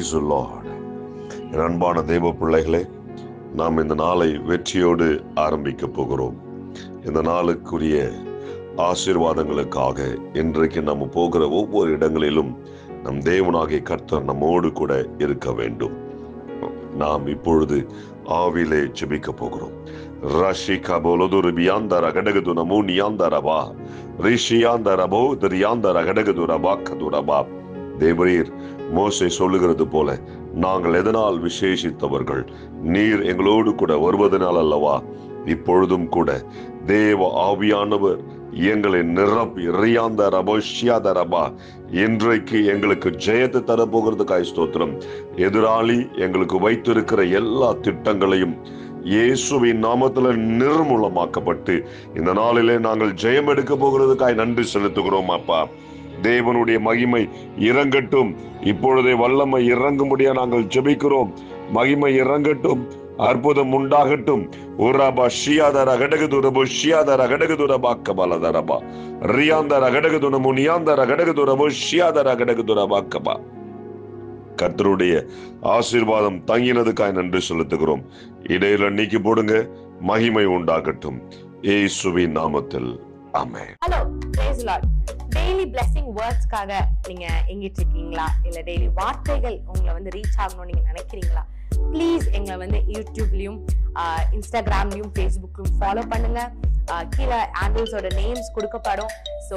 Praise the Lord. என் அன்பான தேவ பிள்ளைகளே, நாம் இந்த நாளை வெற்றியோடு ஆரம்பிக்க போகிறோம். இந்த நாளுக்குரிய ஆசீர்வாதங்களுக்காக இன்றைக்கு நம்ம போகிற ஒவ்வொரு இடங்களிலும் நம் தேவனாகிய கர்த்தர் நம்மோடு கூட இருக்க வேண்டும். நாம் இப்பொழுது ஆவிலே ஜெபிக்க போகிறோம். ரஷிகா போலதுரு பியாந்தர கடகது நமோ நியாந்தரபா ரிஷியாந்தரபோ திரியாந்தர கடகது ரபா கதுரபா. தேவரீர் மோசே சொல்லுகிறது போல நாங்கள் எதனால் விசேஷித்தவர்கள்? நீர் எங்களோடு கூட வருவதனால் அல்லவா? இப்பொழுதும் கூட தேவ ஆவியானவர் எங்களை நிரப்பி ரியாந்தரபா இன்றைக்கு எங்களுக்கு ஜெயத்தை தரப்போகிறதுக்காய் ஸ்தோத்திரம். எதிராளி எங்களுக்கு வைத்திருக்கிற எல்லா திட்டங்களையும் இயேசுவின் நாமத்துல நிர்மூலமாக்கப்பட்டு இந்த நாளிலே நாங்கள் ஜெயம் எடுக்க போகிறதுக்காய் நன்றி செலுத்துகிறோம். அப்பா, தேவனுடைய மகிமை இறங்கட்டும். இப்பொழுதே வல்லமை இறங்கும்படியா நாங்கள் ஜெபிக்கிறோம். மகிமை இறங்கட்டும், அற்புதம் உண்டாகட்டும். உரபா ஷியாதர கடகதுரபோ ஷியாதர கடகதுரபா கபலதரபா ரியாந்தர கடகதுனமு நியாந்தர கடகதுரபோ ஷியாதர கடகதுரபா கபா. கர்த்தருடைய ஆசீர்வாதம் தங்கினதுக்காய் நன்றி செலுத்துகிறோம். இடையில நீக்கி போடுங்க, மகிமை உண்டாகட்டும் இயேசுவின் நாமத்தில். Amen. Hello, praise Lord. Daily blessing வேர்ட்ஸ்க்காக நீங்க எங்கிட்டு இருக்கீங்களா? இல்ல டெய்லி வார்த்தைகள் உங்களை வந்து ரீச் ஆகணும்னு நீங்க நினைக்கிறீங்களா? ப்ளீஸ் எங்களை வந்து யூடியூப்லயும் இன்ஸ்டாகிராம்லயும் ஃபேஸ்புக்லயும் ஃபாலோ பண்ணுங்க. கீழே ஆண்டில்ஸோட நேம்ஸ் கொடுக்கப்படும். ஸோ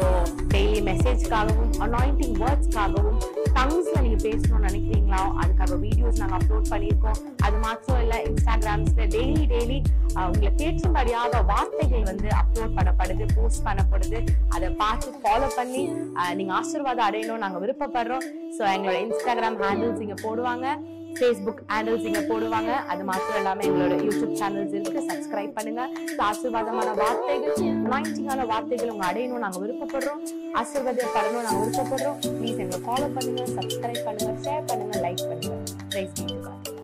டெய்லி மெசேஜ்க்காகவும் அனாயிண்டிங் வேர்ட்ஸ்க்காகவும் டங்ஸ்ல நீங்க பேசணும்னு நினைக்கிறீங்களா? அதுக்காக வீடியோஸ் நாங்கள் அப்லோட் பண்ணியிருக்கோம். அது மாத்திரம் இல்லை, இன்ஸ்டாகிராம்ஸ்ல டெய்லி உங்களை கேட்கும்படியாக வார்த்தைகள் வந்து அப்லோட் பண்ணப்படுது, போஸ்ட் பண்ணப்படுது. அதை பார்த்து ஃபாலோ பண்ணி நீங்க ஆசீர்வாதம் அடையணும் நாங்கள் விருப்பப்படுறோம். ஸோ எங்களோட இன்ஸ்டாகிராம் ஹேண்டில்ஸ் இங்க போடுவாங்க, ஃபேஸ்புக் ஹேண்டில்ஸ் இங்க போடுவாங்க. அது மாத்திரம் இல்லாம எங்களோட யூடியூப் சேனல்ஸ் இருக்கு, சப்ஸ்கிரைப் பண்ணுங்க. ஆசீர்வாதமான வார்த்தைகள், அனாயிண்டிங்கான வார்த்தைகள் உங்க அடையணும் நாங்க விருப்பப்படுறோம். ஆசீர்வாதப்படணும் நாங்க விருப்பப்படுறோம். ப்ளீஸ் எங்களை ஃபாலோ பண்ணுங்க, சப்ஸ்கிரைப் பண்ணுங்க, ஷேர் பண்ணுங்க, லைக் பண்ணுங்க. Praise be to God.